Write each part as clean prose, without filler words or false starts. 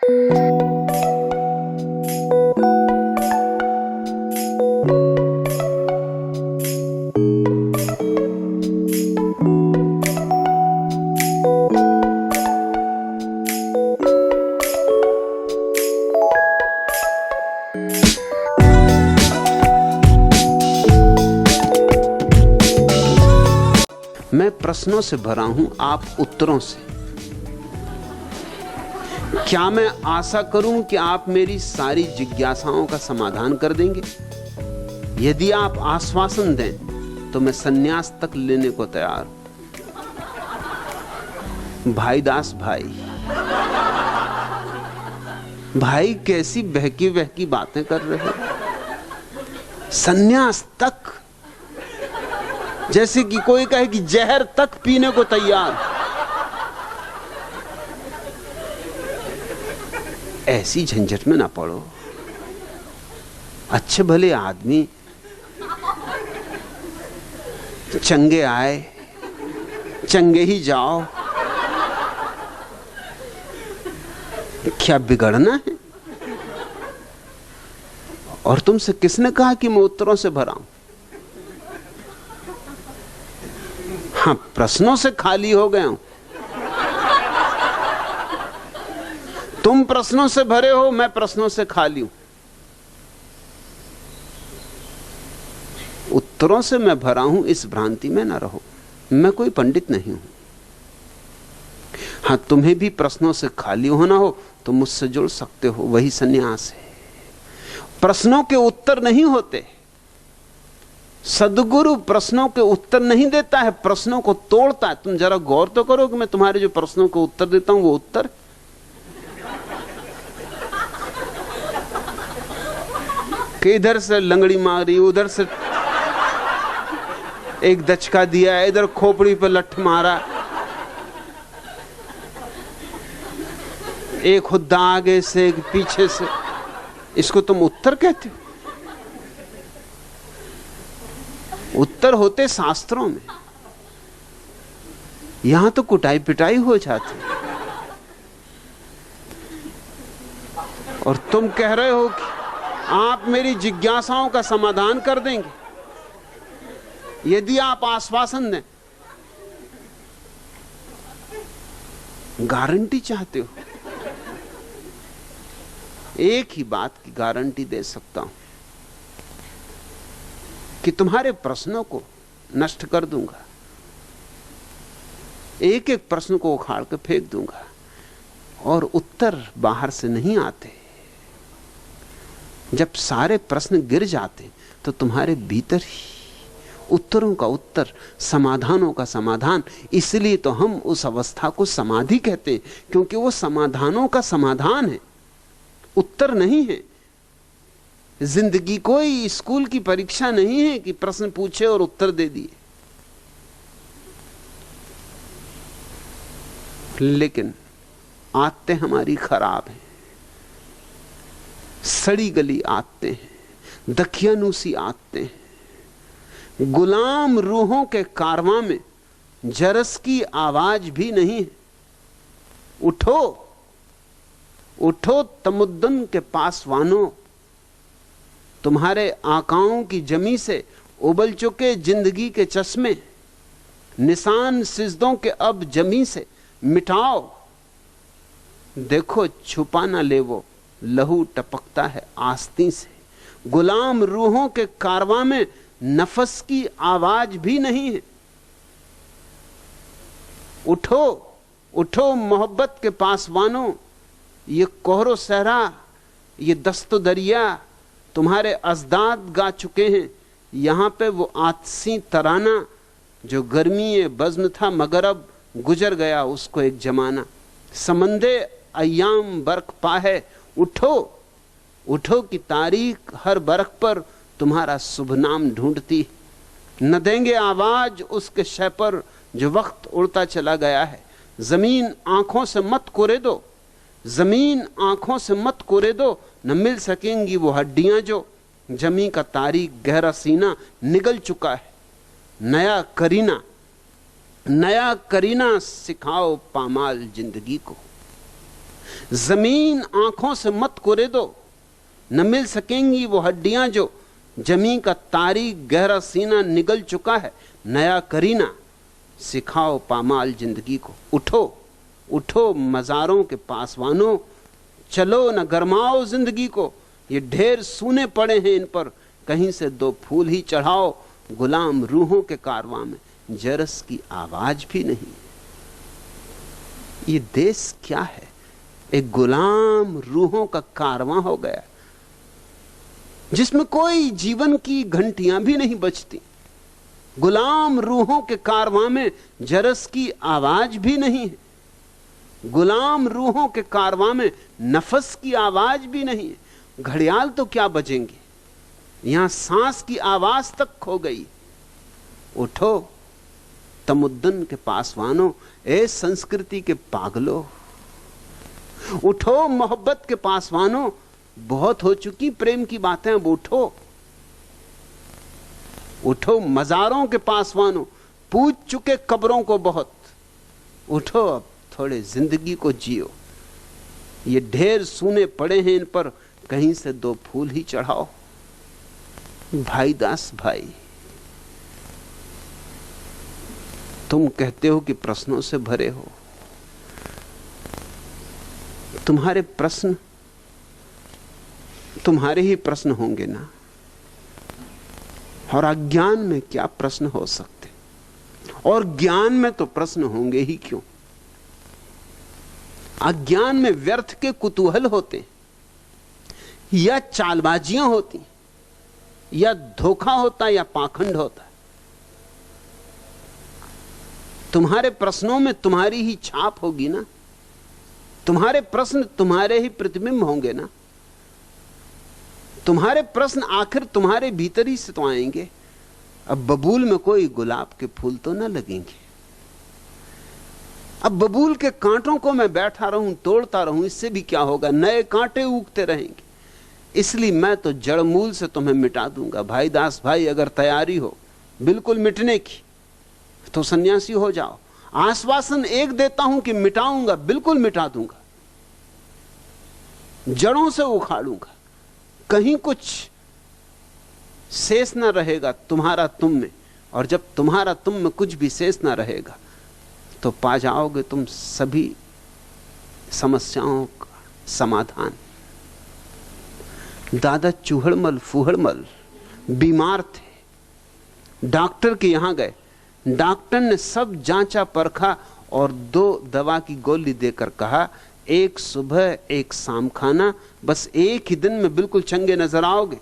मैं प्रश्नों से भरा हूं, आप उत्तरों से। क्या मैं आशा करूं कि आप मेरी सारी जिज्ञासाओं का समाधान कर देंगे? यदि आप आश्वासन दें तो मैं संन्यास तक लेने को तैयार हूं। भाईदास भाई कैसी बहकी बहकी बातें कर रहे हो? संन्यास तक, जैसे कि कोई कहे कि जहर तक पीने को तैयार। ऐसी झंझट में ना पड़ो। अच्छे भले आदमी चंगे आए चंगे ही जाओ, क्या बिगड़ना है? और तुमसे किसने कहा कि मैं उत्तरों से भरा हूं? हाँ, प्रश्नों से खाली हो गया हूं। तुम प्रश्नों से भरे हो, मैं प्रश्नों से खाली हूं। उत्तरों से मैं भरा हूं, इस भ्रांति में ना रहो। मैं कोई पंडित नहीं हूं। हाँ, तुम्हें भी प्रश्नों से खाली होना हो तो मुझसे जुड़ सकते हो, वही संन्यास है। प्रश्नों के उत्तर नहीं होते। सद्गुरु प्रश्नों के उत्तर नहीं देता है, प्रश्नों को तोड़ता है। तुम जरा गौर तो करो कि मैं तुम्हारे जो प्रश्नों को उत्तर देता हूं वो उत्तर कि इधर से लंगड़ी मारी, उधर से एक दचका दिया, इधर खोपड़ी पर लठ मारा, एक खुद्दा आगे से एक पीछे से, इसको तुम उत्तर कहते हो? उत्तर होते शास्त्रों में। यहां तो कुटाई पिटाई हो जाती, और तुम कह रहे हो कि आप मेरी जिज्ञासाओं का समाधान कर देंगे यदि आप आश्वासन दें। गारंटी चाहते हो? एक ही बात की गारंटी दे सकता हूं कि तुम्हारे प्रश्नों को नष्ट कर दूंगा, एक एक प्रश्न को उखाड़ कर फेंक दूंगा, और उत्तर बाहर से नहीं आते। जब सारे प्रश्न गिर जाते तो तुम्हारे भीतर ही उत्तरों का उत्तर, समाधानों का समाधान। इसलिए तो हम उस अवस्था को समाधि कहते हैं, क्योंकि वो समाधानों का समाधान है, उत्तर नहीं है। जिंदगी कोई स्कूल की परीक्षा नहीं है कि प्रश्न पूछे और उत्तर दे दिए। लेकिन आदतें हमारी खराब हैं, सड़ी गली आदतें हैं, दकियानूसी आदतें हैं। गुलाम रूहों के कारवां में जरस की आवाज भी नहीं है। उठो उठो तमुद्दन के पासवानों, तुम्हारे आकाओं की जमी से उबल चुके जिंदगी के चश्मे, निशान सिजदों के अब जमी से मिटाओ। देखो छुपा ना ले वो लहू टपकता है आस्तीं से। गुलाम रूहों के कारवां में नफस की आवाज भी नहीं है। उठो उठो मोहब्बत के पासवानों, ये कोहरो सहरा, ये दस्तो दरिया तुम्हारे अजदाद गा चुके हैं। यहां पे वो आतसी तराना जो गर्मी बज़्म था मगर अब गुजर गया उसको एक जमाना। समंदे अय्याम बरक पा है, उठो उठो की तारीख हर बरक पर तुम्हारा शुभ नाम ढूंढती। न देंगे आवाज उसके शय पर जो वक्त उड़ता चला गया है। जमीन आंखों से मत कोरे दो, जमीन आंखों से मत कोरे दो, न मिल सकेंगी वो हड्डियां जो जमी का तारीख गहरा सीना निगल चुका है। नया करीना सिखाओ पामाल जिंदगी को। जमीन आंखों से मत कोरे दो, न मिल सकेंगी वो हड्डियां जो जमी का तारीख गहरा सीना निगल चुका है। नया करीना सिखाओ पामाल जिंदगी को। उठो उठो मजारों के पासवानों, चलो न गरमाओ जिंदगी को। ये ढेर सूने पड़े हैं इन पर, कहीं से दो फूल ही चढ़ाओ। गुलाम रूहों के कारवां में जरस की आवाज भी नहीं। ये देश क्या है? एक गुलाम रूहों का कारवां हो गया, जिसमें कोई जीवन की घंटियां भी नहीं बजती। गुलाम रूहों के कारवां में जरस की आवाज भी नहीं है। गुलाम रूहों के कारवां में नफस की आवाज भी नहीं है। घड़ियाल तो क्या बजेंगे, यहां सांस की आवाज तक खो गई। उठो तमुद्दन के पासवानों, ए संस्कृति के पागलों। उठो मोहब्बत के पासवानों, बहुत हो चुकी प्रेम की बातें, अब उठो। उठो मजारों के पासवानों, पूछ चुके कब्रों को बहुत। उठो अब थोड़े जिंदगी को जियो। ये ढेर सूने पड़े हैं इन पर, कहीं से दो फूल ही चढ़ाओ। भाई दास भाई, तुम कहते हो कि प्रश्नों से भरे हो। तुम्हारे प्रश्न तुम्हारे ही प्रश्न होंगे ना। और अज्ञान में क्या प्रश्न हो सकते, और ज्ञान में तो प्रश्न होंगे ही क्यों। अज्ञान में व्यर्थ के कुतूहल होते, या चालबाजियां होती, या धोखा होता, या पाखंड होता। तुम्हारे प्रश्नों में तुम्हारी ही छाप होगी ना। तुम्हारे प्रश्न तुम्हारे ही प्रतिबिंब होंगे ना। तुम्हारे प्रश्न आखिर तुम्हारे भीतर ही से तो आएंगे। अब बबूल में कोई गुलाब के फूल तो ना लगेंगे। अब बबूल के कांटों को मैं बैठा रहूं, तोड़ता रहूं, इससे भी क्या होगा, नए कांटे उगते रहेंगे। इसलिए मैं तो जड़ मूल से तुम्हें मिटा दूंगा। भाई दास भाई, अगर तैयारी हो बिल्कुल मिटने की तो सन्यासी हो जाओ। आश्वासन एक देता हूं कि मिटाऊंगा, बिल्कुल मिटा दूंगा, जड़ों से उखाड़ूंगा। कहीं कुछ शेष ना रहेगा तुम्हारा तुम में। और जब तुम्हारा तुम में कुछ भी शेष ना रहेगा तो पा जाओगे तुम सभी समस्याओं का समाधान। दादा चूहड़मल फूहड़मल बीमार थे, डॉक्टर के यहां गए। डॉक्टर ने सब जांचा परखा और 2 दवा की गोली देकर कहा, एक सुबह एक शाम खाना, बस एक ही दिन में बिल्कुल चंगे नजर आओगे।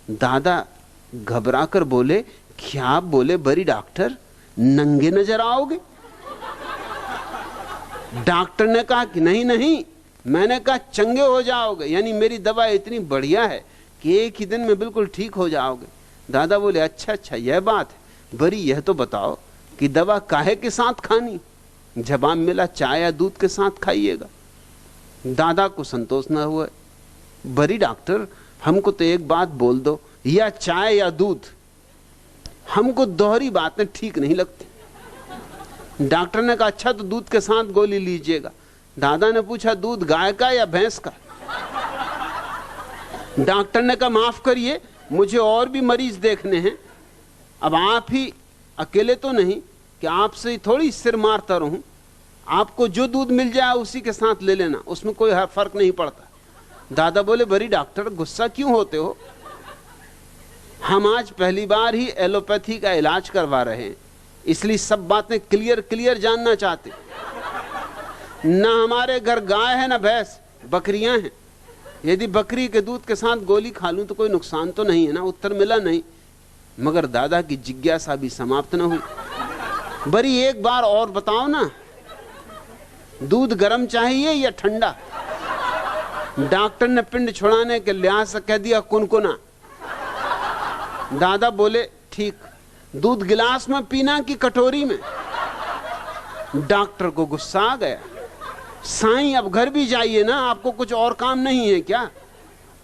दादा घबराकर बोले, क्या आप बोले बड़ी डॉक्टर, नंगे नजर आओगे? डॉक्टर ने कहा कि नहीं नहीं, मैंने कहा चंगे हो जाओगे, यानी मेरी दवा इतनी बढ़िया है कि एक ही दिन में बिल्कुल ठीक हो जाओगे। दादा बोले, अच्छा अच्छा यह बात है, बड़ी यह तो बताओ कि दवा काहे के साथ खानी? जवाब मिला, चाय या दूध के साथ खाइएगा। दादा को संतोष न हुआ, बड़ी डॉक्टर हमको तो एक बात बोल दो, या चाय या दूध, हमको दोहरी बातें ठीक नहीं लगती। डॉक्टर ने कहा, अच्छा तो दूध के साथ गोली लीजिएगा। दादा ने पूछा, दूध गाय का या भैंस का? डॉक्टर ने कहा, माफ करिए मुझे और भी मरीज देखने हैं, अब आप ही अकेले तो नहीं कि आपसे ही थोड़ी सिर मारता रहूं। आपको जो दूध मिल जाए उसी के साथ ले लेना, उसमें कोई फर्क नहीं पड़ता। दादा बोले, बड़ी डॉक्टर गुस्सा क्यों होते हो? हम आज पहली बार ही एलोपैथी का इलाज करवा रहे हैं, इसलिए सब बातें क्लियर जानना चाहते। ना हमारे घर गाय है ना भैंस, बकरियां हैं। यदि बकरी के दूध के साथ गोली खा लूं तो कोई नुकसान तो नहीं है ना? उत्तर मिला नहीं, मगर दादा की जिज्ञासा भी समाप्त न हुई। बड़ी एक बार और बताओ ना, दूध गर्म चाहिए या ठंडा? डॉक्टर ने पिंड छुड़ाने के लिहाज से कह दिया कुनकुना। दादा बोले, ठीक, दूध गिलास में पीना कि कटोरी में? डॉक्टर को गुस्सा आ गया, साईं अब घर भी जाइए ना, आपको कुछ और काम नहीं है क्या?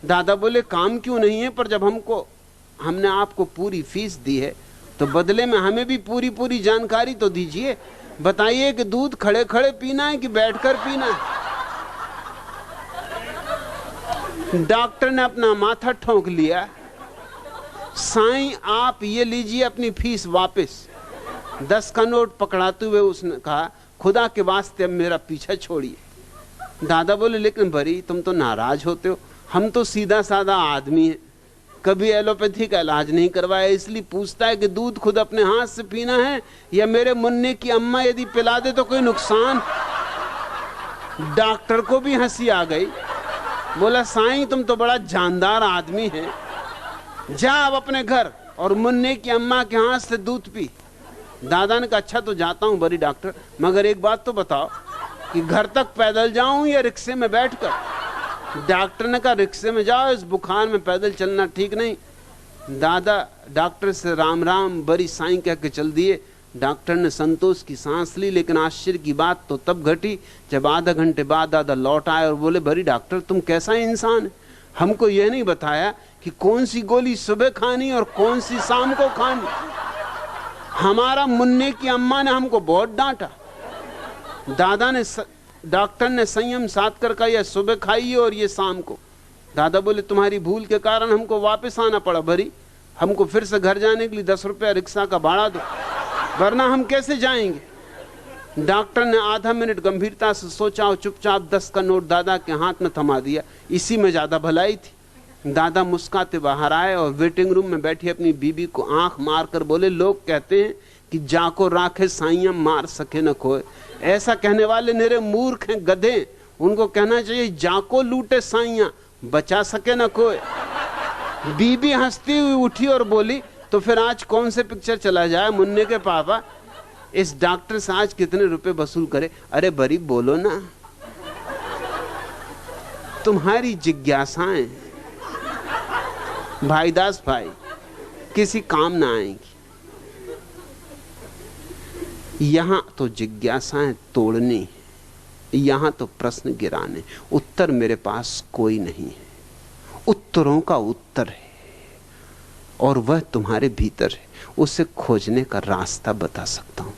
दादा बोले, काम क्यों नहीं है, पर जब हमने आपको पूरी फीस दी है तो बदले में हमें भी पूरी जानकारी तो दीजिए। बताइए कि दूध खड़े खड़े पीना है कि बैठकर पीना है? डॉक्टर ने अपना माथा ठोंक लिया, साईं आप ये लीजिए अपनी फीस वापस। 10 का नोट पकड़ाते हुए उसने कहा, खुदा के वास्ते अब मेरा पीछा छोड़िए। दादा बोले, लेकिन भरी तुम तो नाराज होते हो, हम तो सीधा साधा आदमी हैं, कभी एलोपैथी का इलाज नहीं करवाया, इसलिए पूछता है कि दूध खुद अपने हाथ से पीना है या मेरे मुन्ने की अम्मा यदि पिला दे तो कोई नुकसान। डॉक्टर को भी हंसी आ गई। बोला, साईं तुम तो बड़ा जानदार आदमी है, जा अब अपने घर और मुन्ने की अम्मा के हाथ से दूध पी। दादा ने कहा, अच्छा तो जाता हूं बड़ी डॉक्टर, मगर एक बात तो बताओ कि घर तक पैदल जाऊं या रिक्शे में बैठकर? डॉक्टर ने कहा, रिक्शे में जाओ, इस बुखार में पैदल चलना ठीक नहीं। दादा डॉक्टर से राम राम बड़ी साईं कह के चल दिए। डॉक्टर ने संतोष की सांस ली, लेकिन आश्चर्य की बात तो तब घटी जब आधा घंटे बाद दादा लौट आए और बोले, बड़ी डॉक्टर तुम कैसा इंसान है, हमको यह नहीं बताया कि कौन सी गोली सुबह खानी और कौन सी शाम को खानी। हमारा मुन्ने की अम्मा ने हमको बहुत डांटा। डॉक्टर ने संयम साध कर कहा, यह सुबह खाइए और ये शाम को। दादा बोले, तुम्हारी भूल के कारण हमको वापस आना पड़ा भरी, हमको फिर से घर जाने के लिए 10 रुपया रिक्शा का भाड़ा दो, वरना हम कैसे जाएंगे। डॉक्टर ने आधा मिनट गंभीरता से सोचा और चुपचाप 10 का नोट दादा के हाथ में थमा दिया। इसी में ज्यादा भलाई थी। दादा मुस्कुराते बाहर आए और वेटिंग रूम में बैठी अपनी बीबी को आंख मार कर बोले, लोग कहते हैं कि जाको राखे साइयां मार सके न कोई। ऐसा कहने वाले मेरे मूर्ख हैं, गधे। उनको कहना चाहिए जाको लूटे साइयां बचा सके न कोई। बीबी हंसती हुई उठी और बोली, तो फिर आज कौन से पिक्चर चला जाए मुन्ने के पापा? इस डॉक्टर से आज कितने रुपए वसूल करे? अरे बरी बोलो ना, तुम्हारी जिज्ञासाएं भाईदास भाई किसी काम ना आएंगी। यहां तो जिज्ञासाएं तोड़नी, यहां तो प्रश्न गिराने। उत्तर मेरे पास कोई नहीं है, उत्तरों का उत्तर है और वह तुम्हारे भीतर है। उसे खोजने का रास्ता बता सकता हूं।